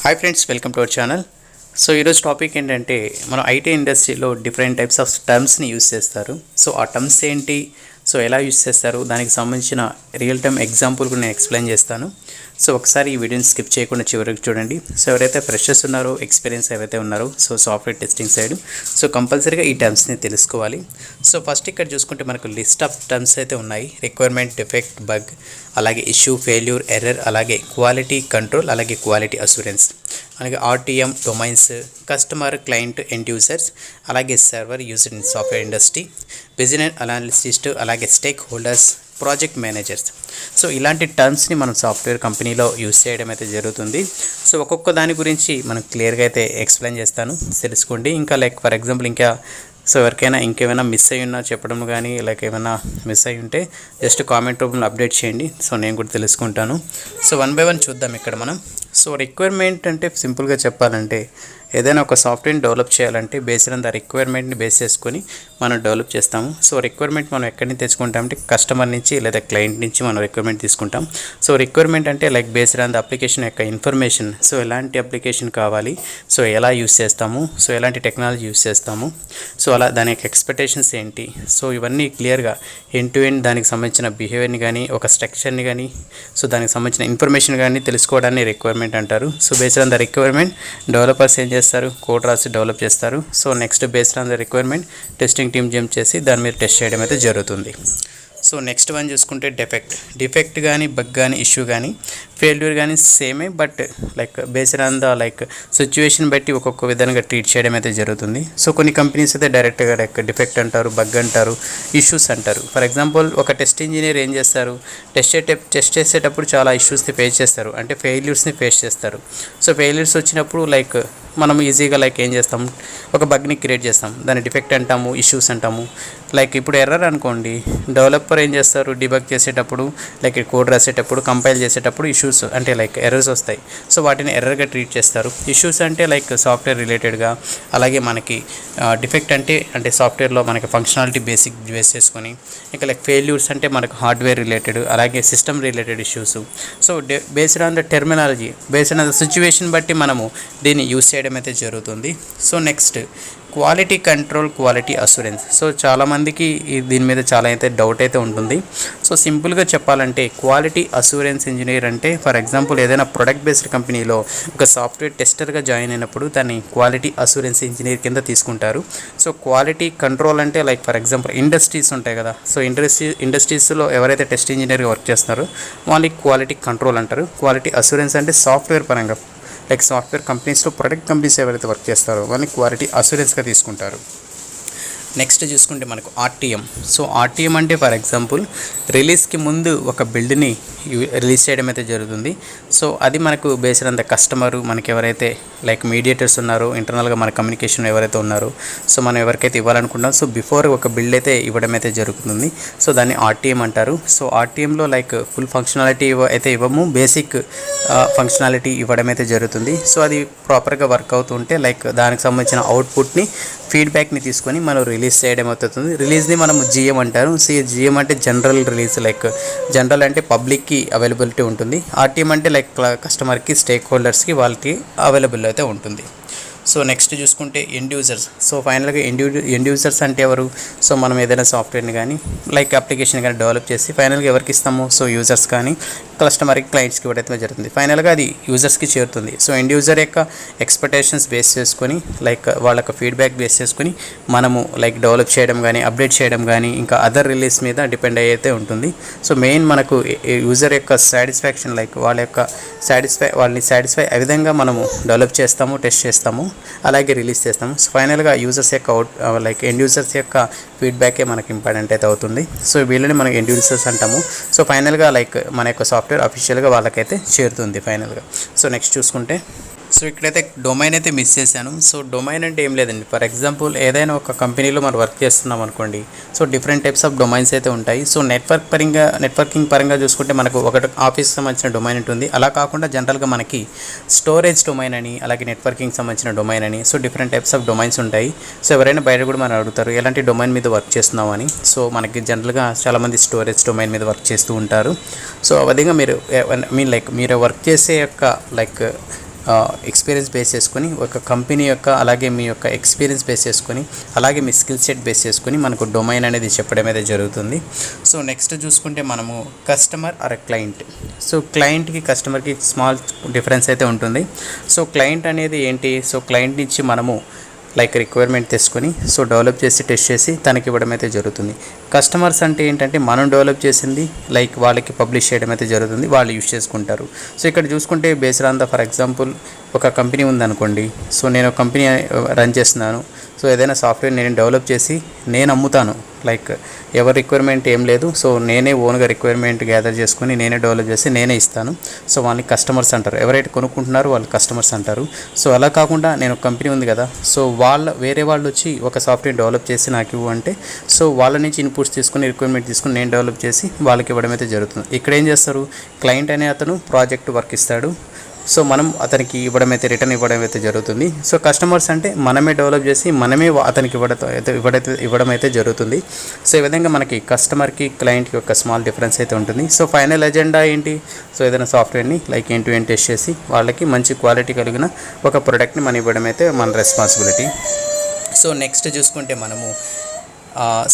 Hi friends, welcome to our channel. So ఈరోజు topic ఏంటంటే మనం ఐటీ ఇండస్ట్రీలో డిఫరెంట్ టైప్స్ ఆఫ్ టర్మ్స్ని యూస్ చేస్తారు. సో ఆ టర్మ్స్ ఏంటి, సో ఎలా యూస్ చేస్తారు, దానికి సంబంధించిన రియల్ టైమ్ ఎగ్జాంపుల్ కూడా నేను ఎక్స్ప్లెయిన్ చేస్తాను. సో ఒకసారి ఈ వీడియోని స్కిప్ చేయకుండా చివరికి చూడండి. సో ఎవరైతే ఫ్రెషర్స్ ఉన్నారో, ఎక్స్పీరియన్స్ ఎవరైతే ఉన్నారో, so software testing side, so కంపల్సరీగా ఈ టర్మ్స్ని తెలుసుకోవాలి. సో ఫస్ట్ ఇక్కడ చూసుకుంటే మనకు లిస్ట్ ఆఫ్ టర్మ్స్ అయితే ఉన్నాయి. రిక్వైర్మెంట్, డిఫెక్ట్, బగ్, అలాగే ఇష్యూ, ఫెయిల్యూర్, ఎర్రర్, అలాగే క్వాలిటీ కంట్రోల్, అలాగే క్వాలిటీ అష్యూరెన్స్, అలాగే RTM, domains, customer, client, end users, అలాగే server used in software industry, business analyst, అలాగే stakeholders, project managers. So ఇలాంటి టర్మ్స్ని మనం సాఫ్ట్వేర్ కంపెనీలో యూస్ చేయడం అయితే జరుగుతుంది. సో ఒక్కొక్క దాని గురించి మనం క్లియర్గా అయితే ఎక్స్ప్లెయిన్ చేస్తాను, తెలుసుకోండి. ఇంకా లైక్ ఫర్ ఎగ్జాంపుల్ సో ఎవరికైనా ఇంకేమైనా మిస్ అయ్యి ఉన్నా చెప్పడం కానీ, లైక్ ఏమైనా మిస్ అయ్యి ఉంటే జస్ట్ కామెంట్ రూపంలో అప్డేట్ చేయండి. సో నేను కూడా తెలుసుకుంటాను. సో వన్ బై వన్ చూద్దాం ఇక్కడ మనం. సో రిక్వైర్మెంట్ అంటే సింపుల్గా చెప్పాలంటే ఏదైనా ఒక సాఫ్ట్వేర్ని డెవలప్ చేయాలంటే బేస్డ్ ఆన్ ద రిక్వైర్మెంట్ని బేస్ చేసుకొని మనం డెవలప్ చేస్తాము. సో రిక్వైర్మెంట్ మనం ఎక్కడి నుంచి తెచ్చుకుంటామంటే కస్టమర్ నుంచి లేదా క్లయింట్ నుంచి మనం రిక్వైర్మెంట్ తీసుకుంటాం. సో రిక్వైర్మెంట్ అంటే like based on the application యొక్క ఇన్ఫర్మేషన్. సో ఎలాంటి అప్లికేషన్ కావాలి, సో ఎలా యూస్ చేస్తాము, సో ఎలాంటి టెక్నాలజీ యూస్ చేస్తాము, సో అలా దాని యొక్క ఎక్స్పెక్టేషన్స్ ఏంటి, సో ఇవన్నీ క్లియర్గా ఎండ్ టు ఎండ్ దానికి సంబంధించిన బిహేవియర్ని కానీ, ఒక స్ట్రక్చర్ని కానీ, సో దానికి సంబంధించిన ఇన్ఫర్మేషన్ కానీ తెలుసుకోవడాన్ని రిక్వైర్మెంట్ అంటారు. So based on the requirement developers ఏం చేస్తారు, కోడ్ రాసి డెవలప్ చేస్తారు. So next based on the requirement testing team jump చేసి దాని మీద టెస్ట్ చేయడం అయితే జరుగుతుంది. సో నెక్స్ట్ వన్ చూసుకుంటే డిఫెక్ట్ కానీ, బగ్ కానీ, ఇష్యూ కానీ, ఫెయిల్యూర్ కానీ సేమే, but like based on the like situation బట్టి ఒక్కొక్క విధంగా ట్రీట్ చేయడం అయితే జరుగుతుంది. సో కొన్ని కంపెనీస్ అయితే డైరెక్ట్గా లైక్ డిఫెక్ట్ అంటారు, బగ్ అంటారు, ఇష్యూస్ అంటారు. ఫర్ ఎగ్జాంపుల్ ఒక టెస్ట్ ఇంజనీర్ ఏం చేస్తారు, టెస్ట్ చేసేటప్పుడు చాలా ఇష్యూస్ని ఫేస్ చేస్తారు, అంటే ఫెయిల్యూర్స్ని ఫేస్ చేస్తారు. సో ఫెయిల్యూర్స్ వచ్చినప్పుడు లైక్ మనం ఈజీగా లైక్ ఏం చేస్తాం, ఒక బగ్ని క్రియేట్ చేస్తాం, దాన్ని డిఫెక్ట్ అంటాము, ఇష్యూస్ అంటాము. లైక్ ఇప్పుడు ఎర్రర్ అనుకోండి, డెవలపర్ ఏం చేస్తారు, డిబగ్ చేసేటప్పుడు లైక్ కోడ్ రాసేటప్పుడు, కంపైల్ చేసేటప్పుడు ఇష్యూస్ అంటే లైక్ ఎర్రర్స్ వస్తాయి. సో వాటిని ఎర్రర్గా ట్రీట్ చేస్తారు. ఇష్యూస్ అంటే లైక్ సాఫ్ట్వేర్ రిలేటెడ్గా, అలాగే మనకి డిఫెక్ట్ అంటే సాఫ్ట్వేర్లో మనకి ఫంక్షనాలిటీ బేస్ చేసుకొని, ఇంకా లైక్ ఫెయిల్యూర్స్ అంటే మనకు హార్డ్వేర్ రిలేటెడ్, అలాగే system related issues. So based on the terminology, based on the situation బట్టి మనము దీన్ని యూస్ చేయడం అయితే జరుగుతుంది. So next quality control, quality assurance. So చాలామందికి దీని మీద చాలా అయితే డౌట్ అయితే ఉంటుంది. సో సింపుల్గా చెప్పాలంటే క్వాలిటీ అష్యూరెన్స్ ఇంజనీర్ అంటే ఫర్ ఎగ్జాంపుల్ ఏదైనా ప్రొడక్ట్ బేస్డ్ కంపెనీలో ఒక సాఫ్ట్వేర్ టెస్టర్గా జాయిన్ అయినప్పుడు దాన్ని క్వాలిటీ అష్యూరెన్స్ ఇంజనీర్ కింద తీసుకుంటారు. సో క్వాలిటీ కంట్రోల్ అంటే లైక్ ఫర్ ఎగ్జాంపుల్ ఇండస్ట్రీస్ ఉంటాయి కదా, సో ఇండస్ట్రీస్లో ఎవరైతే టెస్ట్ ఇంజనీర్గా వర్క్ చేస్తున్నారో వాళ్ళకి క్వాలిటీ కంట్రోల్ అంటారు. క్వాలిటీ అష్యూరెన్స్ అంటే సాఫ్ట్వేర్ పరంగా లైక్ సాఫ్ట్వేర్ కంపెనీస్లో ప్రొడక్ట్ కంపెనీస్ ఎవరైతే వర్క్ చేస్తారో వాళ్ళని క్వాలిటీ అష్యూరెన్స్గా తీసుకుంటారు. నెక్స్ట్ చూసుకుంటే మనకు ఆర్టీఎం. సో ఆర్టీఎం అంటే ఫర్ ఎగ్జాంపుల్ రిలీజ్కి ముందు ఒక బిల్డ్ని రిలీజ్ చేయడం అయితే జరుగుతుంది. సో అది మనకు బేస్డ్ ఆన్ ద కస్టమరు, మనకి ఎవరైతే లైక్ మీడియేటర్స్ ఉన్నారో, ఇంటర్నల్గా మన కమ్యూనికేషన్ ఎవరైతే ఉన్నారో, సో మనం ఎవరికైతే ఇవ్వాలనుకుంటాం, సో బిఫోర్ ఒక బిల్డ్ అయితే ఇవ్వడం అయితే జరుగుతుంది. సో దాన్ని ఆర్టీఎం అంటారు. సో ఆర్టీఎంలో లైక్ ఫుల్ ఫంక్షనాలిటీ అయితే ఇవ్వము, బేసిక్ ఫంక్షనాలిటీ ఇవ్వడం అయితే జరుగుతుంది. సో అది ప్రాపర్గా వర్క్ అవుతుంటే లైక్ దానికి సంబంధించిన అవుట్పుట్ని, ఫీడ్బ్యాక్ని తీసుకొని మనం రిలీజ్ చేయడం అవుతుంది. రిలీజ్ని మనం జిఎం అంటారు. సో జిఎం అంటే జనరల్ రిలీజ్, లైక్ జనరల్ అంటే పబ్లిక్కి అవైలబిలిటీ ఉంటుంది. ఆర్టీఎం అంటే లైక్ కస్టమర్కి, స్టేక్ హోల్డర్స్కి, వాళ్ళకి అవైలబుల్ అయితే ఉంటుంది. సో నెక్స్ట్ చూసుకుంటే ఎండ్ యూజర్స్. సో ఫైనల్గా ఎండ్ యూజర్స్ అంటే ఎవరు, సో మనం ఏదైనా సాఫ్ట్వేర్ని కానీ లైక్ అప్లికేషన్ కానీ డెవలప్ చేసి ఫైనల్గా ఎవరికి ఇస్తాము, సో యూజర్స్ కానీ కస్టమర్కి, క్లయింట్స్కి ఇవ్వడం జరుగుతుంది. ఫైనల్గా అది యూజర్స్కి చేరుతుంది. సో ఎండ్ యూజర్ యొక్క ఎక్స్పెక్టేషన్స్ బేస్ చేసుకొని, లైక్ వాళ్ళ యొక్క ఫీడ్బ్యాక్ బేస్ చేసుకొని మనము లైక్ డెవలప్ చేయడం కానీ, అప్డేట్ చేయడం కానీ, ఇంకా అదర్ రిలీజ్ మీద డిపెండ్ అయితే ఉంటుంది. సో మెయిన్ మనకు యూజర్ యొక్క సాటిస్ఫాక్షన్, లైక్ వాళ్ళని సాటిస్ఫై అయ్యే విధంగా మనము డెవలప్ చేస్తాము, టెస్ట్ చేస్తాము, అలాగే రిలీజ్ చేస్తాము. సో ఫైనల్గా యూజర్స్ యొక్క లైక్ ఎండ్ యూజర్స్ యొక్క ఫీడ్బ్యాకే మనకి ఇంపార్టెంట్ అయితే అవుతుంది. సో వీళ్ళని మనం ఎండ్ యూజర్స్ అంటాము. సో ఫైనల్గా లైక్ మన యొక్క సాఫ్ట్వేర్ అఫీషియల్గా వాళ్ళకైతే చేరుతుంది ఫైనల్గా. సో నెక్స్ట్ చూసుకుంటే సో ఇక్కడైతే డొమైన్ అయితే మిస్ చేశాను. సో డొమైన్ అంటే ఏం లేదండి, ఫర్ ఎగ్జాంపుల్ ఏదైనా ఒక కంపెనీలో మనం వర్క్ చేస్తున్నాం అనుకోండి, so different types of domains అయితే ఉంటాయి. సో నెట్వర్కింగ్ పరంగా చూసుకుంటే మనకు ఒకటి ఆఫీస్కి సంబంధించిన డొమైన్ ఉంటుంది. అలా కాకుండా జనరల్గా మనకి స్టోరేజ్ డొమైన్ అని, అలాగే నెట్వర్కింగ్ సంబంధించిన డొమైన్ అని, so different types of domains ఉంటాయి. సో ఎవరైనా బయట కూడా మనం అడుగుతారు ఎలాంటి డొమైన్ మీద వర్క్ చేస్తున్నాం అని. సో మనకి జనరల్గా చాలామంది స్టోరేజ్ డొమైన్ మీద వర్క్ చేస్తూ ఉంటారు. సో అదేవిధంగా మీరు లైక్ మీరు వర్క్ చేసే యొక్క లైక్ ఎక్స్పీరియన్స్ బేస్ చేసుకొని ఒక కంపెనీ యొక్క అలాగే మీ యొక్క ఎక్స్పీరియన్స్ బేస్ చేసుకొని అలాగే మీ స్కిల్ సెట్ బేస్ చేసుకొని మనకు డొమైన్ అనేది చెప్పడం అయితే జరుగుతుంది. సో నెక్స్ట్ చూసుకుంటే మనము కస్టమర్ ఆర్ క్లయింట్. సో క్లయింట్కి కస్టమర్కి స్మాల్ డిఫరెన్స్ అయితే ఉంటుంది. సో క్లయింట్ అనేది ఏంటి, సో క్లయింట్ నుంచి మనము లైక్ రిక్వైర్మెంట్ తీసుకొని సో డెవలప్ చేసి టెస్ట్ చేసి తనకి ఇవ్వడం అయితే జరుగుతుంది. కస్టమర్స్ అంటే ఏంటంటే మనం డెవలప్ చేసింది లైక్ వాళ్ళకి పబ్లిష్ చేయడం అయితే జరుగుతుంది, వాళ్ళు యూజ్ చేసుకుంటారు. సో ఇక్కడ చూసుకుంటే based on the for example ఒక కంపెనీ ఉందనుకోండి. సో నేను ఒక కంపెనీ రన్ చేస్తున్నాను. సో ఏదైనా సాఫ్ట్వేర్ నేను డెవలప్ చేసి నేను అమ్ముతాను. లైక్ ఎవరి రిక్వైర్మెంట్ ఏం లేదు. సో నేనే ఓన్గా రిక్వైర్మెంట్ గ్యాదర్ చేసుకుని నేనే డెవలప్ చేసి నేనే ఇస్తాను. సో వాళ్ళని కస్టమర్స్ అంటారు. ఎవరైతే కొనుక్కుంటున్నారో వాళ్ళు కస్టమర్స్ అంటారు. సో అలా కాకుండా నేను ఒక కంపెనీ ఉంది కదా, సో వేరే వాళ్ళు వచ్చి ఒక సాఫ్ట్వేర్ డెవలప్ చేసి నాకు ఇవ్వు అంటే సో వాళ్ళ నుంచి ఇన్పుట్స్ తీసుకుని రిక్వైర్మెంట్ తీసుకుని నేను డెవలప్ చేసి వాళ్ళకి ఇవ్వడం అయితే జరుగుతుంది. ఇక్కడ ఏం చేస్తారు, క్లయింట్ అనే అతను ప్రాజెక్ట్ వర్క్ ఇస్తాడు. సో మనం అతనికి రిటర్న్ ఇవ్వడం అయితే జరుగుతుంది. సో కస్టమర్స్ అంటే మనమే డెవలప్ చేసి మనమే అతనికి ఇవ్వడం అయితే జరుగుతుంది. సో ఈ విధంగా మనకి కస్టమర్కి క్లయింట్కి ఒక స్మాల్ డిఫరెన్స్ అయితే ఉంటుంది. సో ఫైనల్ ఎజెండా ఏంటి, సో ఏదైనా సాఫ్ట్వేర్ని like end to end test చేసి వాళ్ళకి మంచి క్వాలిటీ కలిగిన ఒక ప్రోడక్ట్ని మనం ఇవ్వడం అయితే మన రెస్పాన్సిబిలిటీ. సో నెక్స్ట్ చూసుకుంటే మనము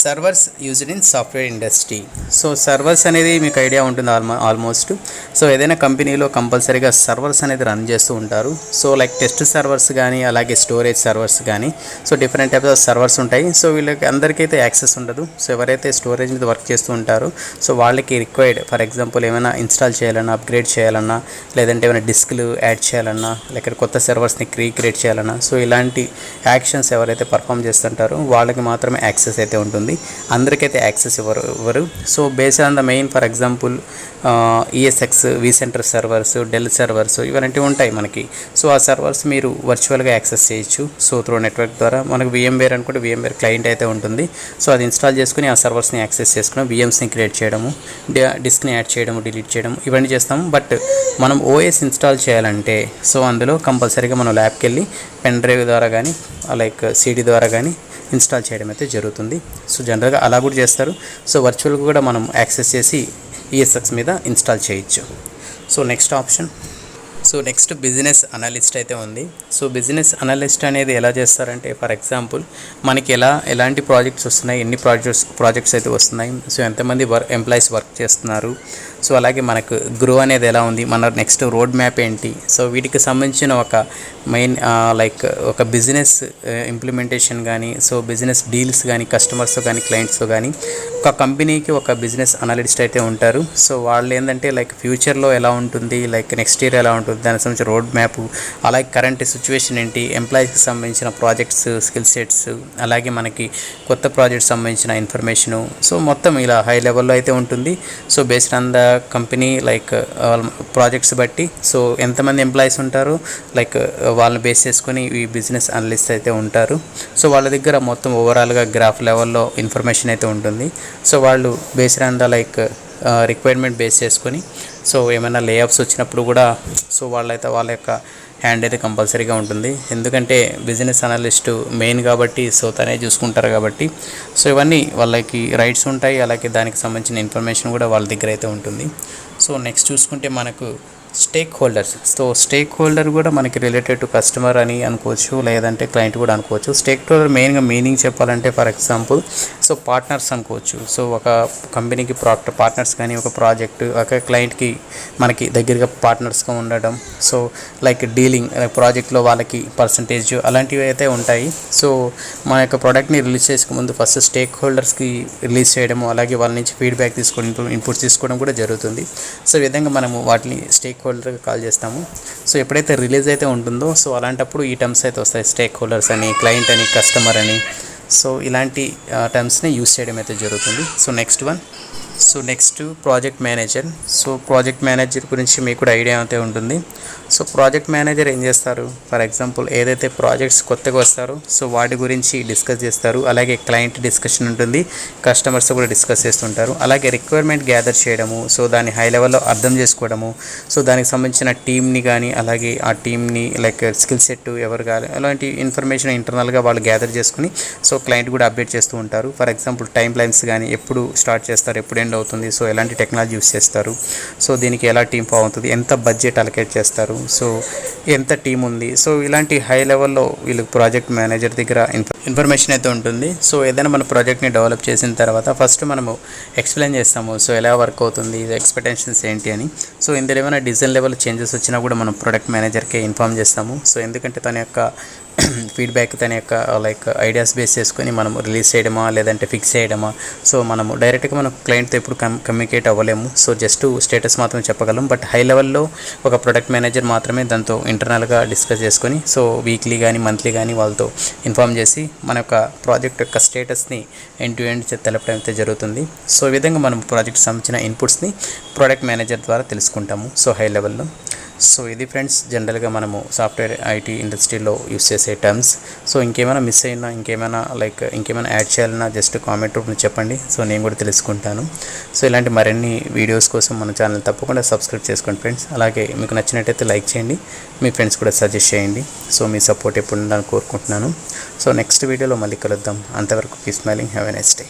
servers used in software industry. So servers అనేది మీకు ఐడియా ఉంటుంది ఆల్మోస్ట్. సో ఏదైనా కంపెనీలో కంపల్సరీగా సర్వర్స్ అనేది రన్ చేస్తూ ఉంటారు. సో లైక్ టెస్ట్ సర్వర్స్ కానీ అలాగే స్టోరేజ్ సర్వర్స్ కానీ so different types of servers ఉంటాయి. సో వీళ్ళకి అందరికైతే యాక్సెస్ ఉండదు. సో ఎవరైతే స్టోరేజ్ మీద వర్క్ చేస్తూ ఉంటారో సో వాళ్ళకి రిక్వైర్డ్ ఫర్ ఎగ్జాంపుల్ ఏమైనా ఇన్స్టాల్ చేయాలన్నా, అప్గ్రేడ్ చేయాలన్నా, లేదంటే ఏమైనా డిస్క్లు యాడ్ చేయాలన్నా, లేకపోతే కొత్త సర్వర్స్ని క్రియేట్ చేయాలన్నా, సో ఇలాంటి యాక్షన్స్ ఎవరైతే పర్ఫామ్ చేస్తుంటారో వాళ్ళకి మాత్రమే యాక్సెస్ అయితే ఉంటుంది. అందరికైతే యాక్సెస్ ఇవ్వరు. So based on the main for example ESX, vCenter servers, del servers ఇవన్నీ ఉంటాయి మనకి. సో ఆ సర్వర్స్ మీరు వర్చువల్గా యాక్సెస్ చేయొచ్చు. సో త్రూ నెట్వర్క్ ద్వారా మనకు VMware అనుకుంటే VMware క్లయింట్ అయితే ఉంటుంది. సో అది ఇన్స్టాల్ చేసుకుని ఆ సర్వర్స్ని యాక్సెస్ చేసుకుని VMస్ని క్రియేట్ చేయడము, డిస్క్ని యాడ్ చేయడము, డిలీట్ చేయడం ఇవన్నీ చేస్తాము. బట్ మనం OS ఇన్స్టాల్ చేయాలంటే సో అందులో కంపల్సరీగా మనం ల్యాబ్కి వెళ్ళి పెన్ డ్రైవ్ ద్వారా కానీ లైక్ CD ద్వారా కానీ ఇన్స్టాల్ చేయడం అయితే జరుగుతుంది. సో జనరల్గా అలా కూడా చేస్తారు. సో వర్చువల్గా కూడా మనం యాక్సెస్ చేసి ESX మీద ఇన్స్టాల్ చేయొచ్చు. So next option, so next business analyst అయితే ఉంది. సో బిజినెస్ అనలిస్ట్ అనేది ఎలా చేస్తారంటే ఫర్ ఎగ్జాంపుల్ మనకి ఎలాంటి ప్రాజెక్ట్స్ వస్తున్నాయి, ఎన్ని ప్రాజెక్ట్స్ అయితే వస్తున్నాయి, సో ఎంతమంది ఎంప్లాయీస్ వర్క్ చేస్తున్నారు, సో అలాగే మనకు గ్రో అనేది ఎలా ఉంది, మన నెక్స్ట్ రోడ్ మ్యాప్ ఏంటి, సో వీటికి సంబంధించిన ఒక మెయిన్ లైక్ ఒక బిజినెస్ ఇంప్లిమెంటేషన్ కానీ, సో బిజినెస్ డీల్స్ కానీ కస్టమర్స్తో కానీ క్లయింట్స్తో కానీ ఒక కంపెనీకి ఒక బిజినెస్ అనలిస్ట్ అయితే ఉంటారు. సో వాళ్ళు ఏంటంటే లైక్ ఫ్యూచర్లో ఎలా ఉంటుంది, లైక్ నెక్స్ట్ ఇయర్ ఎలా ఉంటుంది, దానికి సంబంధించిన రోడ్ మ్యాప్, అలాగే కరెంట్ సిచ్యువేషన్ ఏంటి, ఎంప్లాయీస్కి సంబంధించిన ప్రాజెక్ట్స్, స్కిల్ సెట్స్, అలాగే మనకి కొత్త ప్రాజెక్ట్స్ సంబంధించిన ఇన్ఫర్మేషను, సో మొత్తం ఇలా హై లెవెల్లో అయితే ఉంటుంది. So based on the company like projects బట్టి సో ఎంతమంది ఎంప్లాయీస్ ఉంటారు లైక్ వాళ్ళని బేస్ చేసుకొని ఈ బిజినెస్ అనలిస్ట్ అయితే ఉంటారు. సో వాళ్ళ దగ్గర మొత్తం ఓవరాల్గా గ్రాఫ్ లెవెల్లో ఇన్ఫర్మేషన్ అయితే ఉంటుంది. సో వాళ్ళు based on the like requirement base చేసుకొని సో ఏమైనా లేఅఫ్స్ వచ్చినప్పుడు కూడా సో వాళ్ళ యొక్క హ్యాండ్ అయితే కంపల్సరీగా ఉంటుంది. ఎందుకంటే బిజినెస్ అనలిస్ట్ మెయిన్ కాబట్టి సో తనే చూసుకుంటారు కాబట్టి సో ఇవన్నీ వాళ్ళకి రైట్స్ ఉంటాయి. అలాగే దానికి సంబంధించిన ఇన్ఫర్మేషన్ కూడా వాళ్ళ దగ్గర అయితే ఉంటుంది. సో నెక్స్ట్ చూసుకుంటే మనకు stake holders. So stake holder కూడా మనకి రిలేటెడ్ టు కస్టమర్ అని అనుకోవచ్చు, లేదంటే క్లయింట్ కూడా అనుకోవచ్చు. స్టేక్ హోల్డర్ మెయిన్గా మీనింగ్ చెప్పాలంటే ఫర్ ఎగ్జాంపుల్ సో పార్ట్నర్స్ అనుకోవచ్చు. సో ఒక కంపెనీకి పార్ట్నర్స్ కానీ, ఒక ప్రాజెక్ట్ ఒక క్లయింట్కి మనకి దగ్గరగా పార్ట్నర్స్గా ఉండడం, సో లైక్ డీలింగ్ ప్రాజెక్ట్లో వాళ్ళకి పర్సంటేజ్ అలాంటివి అయితే ఉంటాయి. సో మన యొక్క ప్రోడక్ట్ని రిలీజ్ చేసే ముందు ఫస్ట్ స్టేక్ హోల్డర్స్కి రిలీజ్ చేయడము, అలాగే వాళ్ళ నుంచి ఫీడ్బ్యాక్ తీసుకోవడం, ఇన్పుట్స్ తీసుకోవడం కూడా జరుగుతుంది. సో ఈ విధంగా మనము వాటిని స్టేక్ హోల్డర్గా కాల్ చేస్తాము. సో ఎప్పుడైతే రిలీజ్ అయితే ఉంటుందో సో అలాంటప్పుడు ఈ టర్మ్స్ అయితే వస్తాయి, స్టేక్ హోల్డర్స్ అని, క్లయింట్ అని, కస్టమర్ అని. సో ఇలాంటి టర్మ్స్ని యూజ్ చేయడం అయితే జరుగుతుంది. So next project manager. So project manager గురించి మీకు కూడా ఐడియా అయితే ఉంటుంది. సో ప్రాజెక్ట్ మేనేజర్ ఏం చేస్తారు, ఫర్ ఎగ్జాంపుల్ ఏదైతే ప్రాజెక్ట్స్ కొత్తగా వస్తారో సో వాటి గురించి డిస్కస్ చేస్తారు. అలాగే క్లయింట్ డిస్కషన్ ఉంటుంది, కస్టమర్స్ కూడా డిస్కస్ చేస్తుంటారు. అలాగే రిక్వైర్మెంట్ గ్యాదర్ చేయడము, సో దాన్ని హై లెవెల్లో అర్థం చేసుకోవడము, సో దానికి సంబంధించిన టీమ్ని కానీ అలాగే ఆ టీమ్ని లైక్ స్కిల్ సెట్ ఎవరు కానీ అలాంటి ఇన్ఫర్మేషన్ ఇంటర్నల్గా వాళ్ళు గ్యాదర్ చేసుకుని సో క్లయింట్ కూడా అప్డేట్ చేస్తూ ఉంటారు. ఫర్ ఎగ్జాంపుల్ టైం లైన్స్ కానీ ఎప్పుడు స్టార్ట్ చేస్తారు, ఎప్పుడు ఎండ్ స్పెండ్ అవుతుంది, సో ఎలాంటి టెక్నాలజీ యూస్ చేస్తారు, సో దీనికి ఎలా టీం ఫామ్ అవుతుంది, ఎంత బడ్జెట్ అలొకేట్ చేస్తారు, సో ఎంత టీం ఉంది, సో ఇలాంటి హై లెవెల్లో వీళ్ళకి ప్రాజెక్ట్ మేనేజర్ దగ్గర ఇన్ఫర్మేషన్ అయితే ఉంటుంది. సో ఏదైనా మన ప్రాజెక్ట్ని డెవలప్ చేసిన తర్వాత ఫస్ట్ మనము ఎక్స్ప్లెయిన్ చేస్తాము, సో ఎలా వర్క్ అవుతుంది, ఎక్స్పెక్టేషన్స్ ఏంటి అని. సో ఇందులో ఏమైనా డిజైన్ లెవెల్ చేంజెస్ వచ్చినా కూడా మనం ప్రొడక్ట్ మేనేజర్కి ఇన్ఫామ్ చేస్తాము. సో ఎందుకంటే తన యొక్క ఫీడ్బ్యాక్, తన యొక్క లైక్ ఐడియాస్ బేస్ చేసుకొని మనం రిలీజ్ చేయడమా లేదంటే ఫిక్స్ చేయడమా, సో మనము డైరెక్ట్గా మనం క్లయింట్తో ఎప్పుడు కమ్యూనికేట్ అవ్వలేము. సో జస్ట్ స్టేటస్ మాత్రం చెప్పగలం. బట్ హై లెవెల్లో ఒక ప్రొడక్ట్ మేనేజర్ మాత్రమే దాంతో ఇంటర్నల్గా డిస్కస్ చేసుకొని, సో వీక్లీ కానీ మంత్లీ కానీ వాళ్ళతో ఇన్ఫామ్ చేసి మన యొక్క ప్రాజెక్ట్ యొక్క స్టేటస్ని ఎండ్ టు ఎండ్ తెలపడం అయితే జరుగుతుంది. సో ఈ విధంగా మనం ప్రాజెక్ట్ సంబంధించిన ఇన్పుట్స్ని ప్రొడక్ట్ మేనేజర్ ద్వారా తెలుసుకుంటాము, సో హై లెవెల్లో. సో ఇది ఫ్రెండ్స్ జనరల్గా మనము సాఫ్ట్వేర్ ఐటీ ఇండస్ట్రీలో యూస్ చేసే టర్మ్స్. సో ఇంకేమైనా మిస్ అయినా, ఇంకేమైనా యాడ్ చేయాలన్నా జస్ట్ కామెంట్ రూపంలో చెప్పండి, సో నేను కూడా తెలుసుకుంటాను. సో ఇలాంటి మరిన్ని వీడియోస్ కోసం మన ఛానల్ తప్పకుండా సబ్స్క్రైబ్ చేసుకోండి ఫ్రెండ్స్. అలాగే మీకు నచ్చినట్టయితే లైక్ చేయండి, మీ ఫ్రెండ్స్ కూడా సజెస్ట్ చేయండి. సో మీ సపోర్ట్ ఎప్పుడు ఉండాలని కోరుకుంటున్నాను. సో నెక్స్ట్ వీడియోలో మళ్ళీ కలుద్దాం. అంతవరకు keep smiling, have a nice day.